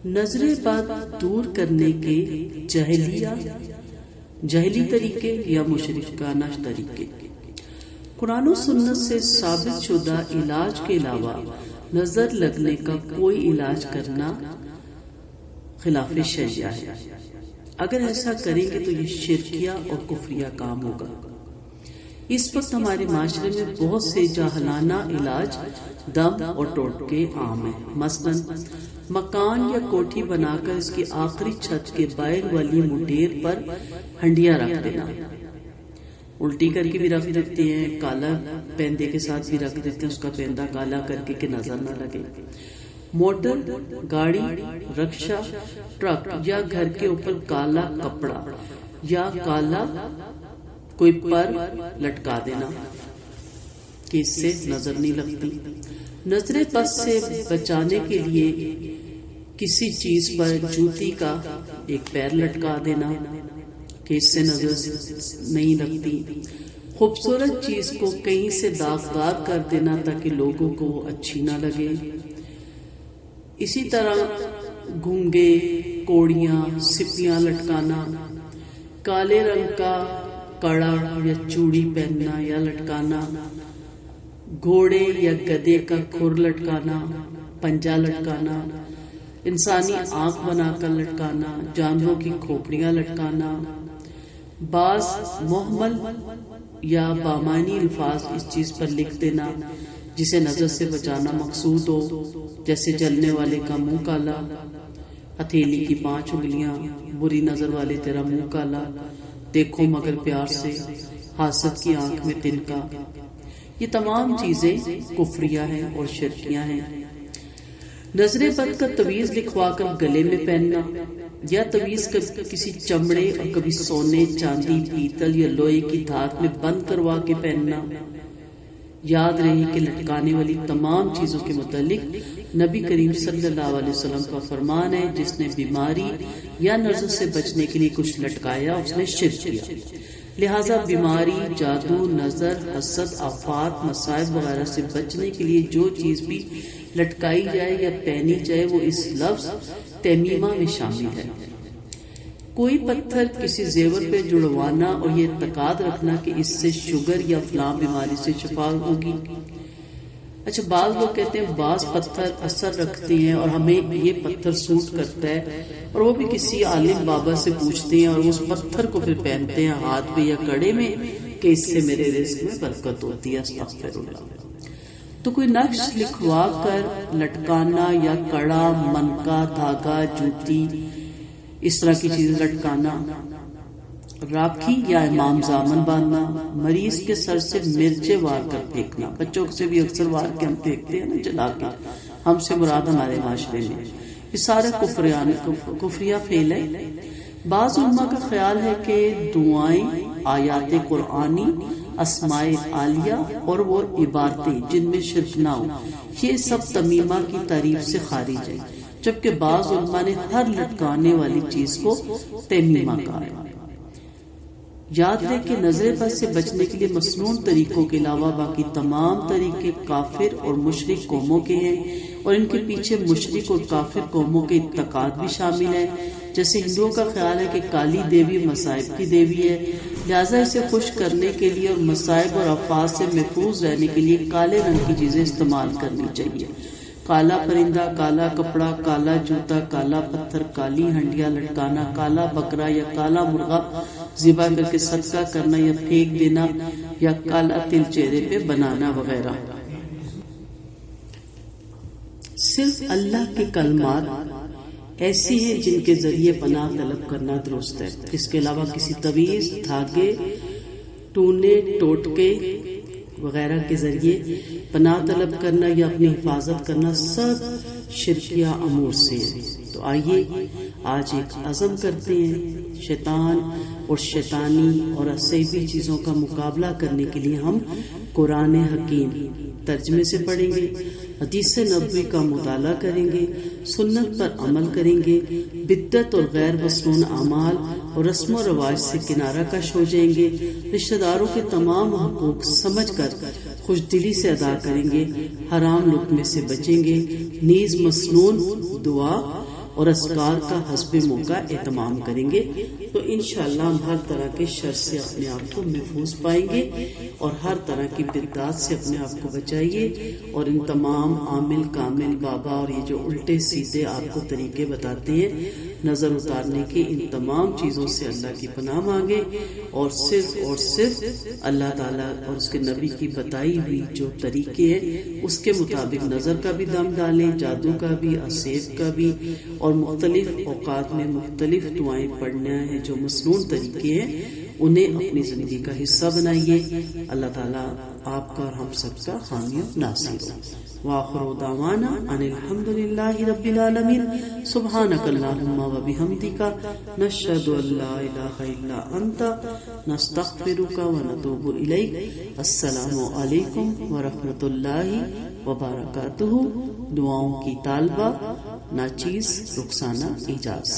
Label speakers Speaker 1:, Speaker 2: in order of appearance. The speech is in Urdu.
Speaker 1: نظر بد دور کرنے کے جہلی طریقے یا مشرکانہ طریقے۔ قرآن و سنت سے ثابت شدہ علاج کے علاوہ نظر لگنے کا کوئی علاج کرنا خلاف شریعہ ہے۔ اگر ایسا کریں گے تو یہ شرکیہ اور کفریہ کام ہوگا۔ اس وقت ہمارے معاشرے میں بہت سے جاہلانہ علاج دم اور ٹوٹکے عام ہیں۔ مثلا مکان یا کوٹھی بنا کر اس کی آخری چھت کے باہر والی مڈیر پر ہنڈیاں رکھ دینا، الٹی کر کے بھی رکھ دیتے ہیں، کالا پیندے کے ساتھ بھی رکھ دیتے ہیں، اس کا پیندہ کالا کر کے کہ نظر نہ لگے۔ موٹر، گاڑی، رکشہ، ٹرک یا گھر کے اوپر کالا کپڑا یا کالا کوئی پر لٹکا دینا کہ اس سے نظر نہیں لگتی۔ نظر بد سے بچانے کے لیے کسی چیز پر جوتی کا ایک پیر لٹکا دینا کہ اس سے نظر نہیں لگتی۔ خوبصورت چیز کو کہیں سے داغدار کر دینا تاکہ لوگوں کو اچھی نہ لگے۔ اسی طرح گھونگے، کوڑیاں، سپیاں لٹکانا، کالے رنگ کا کڑا یا چوڑی پہننا یا لٹکانا، گھوڑے یا گدھے کا کھر لٹکانا، پنجہ لٹکانا، انسانی آنکھ بنا کر لٹکانا، جانوروں کی کھوپڑیاں لٹکانا، بعض محمل یا بامانی الفاظ اس چیز پر لکھ دینا جسے نظر سے بچانا مقصود ہو، جیسے جلنے والے کا منہ کالا، ہتھیلی کی 5 انگلیاں، بری نظر والے تیرا منہ کالا، دیکھو مگر پیار سے، حاسد کی آنکھ میں تنکا۔ یہ تمام چیزیں کفریہ ہیں اور شرکیہ ہیں۔ نظر بد کا تعویذ لکھوا کر گلے میں پہننا یا تعویذ کسی چمڑے اور کبھی سونے، چاندی، پیتل یا لوہے کی دھات میں بند کروا کے پہننا۔ یاد رہے کہ لٹکانے والی تمام چیزوں کے متعلق نبی کریم صلی اللہ علیہ وسلم کا فرمان ہے، جس نے بیماری یا نظر سے بچنے کے لیے کچھ لٹکایا اس نے شرک کیا۔ لہٰذا بیماری، جادو، نظر، حسد، آفات، مصائب وغیرہ سے بچنے کے لیے جو چیز بھی لٹکائی جائے یا پہنی جائے وہ اس لفظ تیمیمہ میں شامل ہے۔ کوئی پتھر کسی زیور پہ جڑوانا اور یہ اعتقاد رکھنا کہ اس سے شوگر یا فلاں بیماری سے شفا ہوگی۔ اچھا، بعض لوگ کہتے ہیں بعض پتھر اثر رکھتے ہیں اور ہمیں یہ پتھر سوٹ کرتا ہے، اور وہ بھی کسی عالم بابا سے پوچھتے ہیں اور اس پتھر کو پھر پہنتے ہیں ہاتھ پہ یا کڑے میں کہ اس سے میرے رزق میں برکت ہوتی ہے۔ استغفر اللہ۔ تو کوئی نقش لکھوا کر لٹکانا یا کڑا، منکا، دھاگا، جوتی، اس طرح کی چیزیں لٹکانا، راکھی یا امام زامن باندھنا، مریض کے سر سے مرچیں وار کر پھینکنا، بچوں سے بھی اکثر وار کے ہم پھینکتے ہیں نا جلا کے، ہم سے مراد ہمارے معاشرے میں، یہ سارے کفریہ فعل ہے۔ بعض علماء کا خیال ہے کہ دعائیں، آیات قرآنی، اسماء عالیہ اور وہ عبارتیں جن میں شرک نہ ہو، یہ سب تمیمہ کی تعریف سے خارج ہے، جبکہ بعض علماء نے ہر لٹکانے والی چیز کو تیمیمہ کہا ہے۔ یاد رہے کہ نظر بد سے بچنے کے لیے مسنون طریقوں کے علاوہ باقی تمام طریقے کافر اور مشرک قوموں کے ہیں، اور ان کے پیچھے مشرک اور کافر قوموں کے اعتقاد بھی شامل ہیں۔ جیسے ہندوؤں کا خیال ہے کہ کالی دیوی مصائب کی دیوی ہے، لہٰذا اسے خوش کرنے کے لیے اور مصائب اور آفات سے محفوظ رہنے کے لیے کالے رنگ کی چیزیں استعمال کرنی چاہیے۔ کالا پرندہ، کالا کپڑا، کالا جوتا، کالا پتھر، کالی ہنڈیاں لٹکانا، کالا بکرا یا کالا مرغا ذبح کر کے صدقہ کرنا یا پھینک دینا، یا کالا تل چہرے پہ بنانا وغیرہ۔ صرف اللہ کے کلمات ایسی ہیں جن کے ذریعے پناہ طلب کرنا درست ہے۔ اس کے علاوہ کسی تعویذ، دھاگے، ٹونے، ٹوٹکے وغیرہ کے ذریعے پناہ طلب کرنا یا اپنی حفاظت کرنا سب شرکیہ امور سے ہے۔ تو آئیے آج ایک عزم کرتے ہیں، شیطان اور شیطانی اور عصیبی چیزوں کا مقابلہ کرنے کے لیے ہم قرآن حکیم ترجمے سے پڑھیں گے، حدیث نبوی کا مطالعہ کریں گے، سنت پر عمل کریں گے، بدعت اور غیر مسنون اعمال اور رسم و رواج سے کنارہ کش ہو جائیں گے، رشتہ داروں کے تمام حقوق سمجھ کر خوش دلی سے ادا کریں گے، حرام لقمے سے بچیں گے، نیز مسنون دعا اور اذکار کا حسب موقع اہتمام کریں گے تو انشاءاللہ ہم ہر طرح کے شر سے اپنے آپ کو محفوظ پائیں گے اور ہر طرح کی بدعات سے اپنے آپ کو بچائیے. اور ان تمام عامل کامل بابا اور یہ جو الٹے سیدھے آپ کو طریقے بتاتے ہیں نظر اتارنے کے، ان تمام چیزوں سے اللہ کی پناہ مانگے اور صرف اللہ تعالیٰ اور اس کے نبی کی بتائی ہوئی جو طریقے ہیں اس کے مطابق نظر کا بھی دم ڈالیں، جادو کا بھی، اسیف کا بھی، اور مختلف اوقات میں مختلف دعائیں پڑھنا ہے جو مسنون طریقے ہیں انہیں اپنی زندگی کا حصہ بنائیے. اللہ تعالیٰ آپ کا اور ہم سب کا حامی و ناصر ہو. وآخر دعوانا ان الحمد للہ رب العالمین. سبحانک اللہم و بحمدک نشہد ان لا الہ الا انت نستغفرک و نتوب الیک. السلام علیکم ورحمۃ اللہ وبرکاتہ. دعاؤں کی طالبہ ناچیز رخسانہ اعجاز.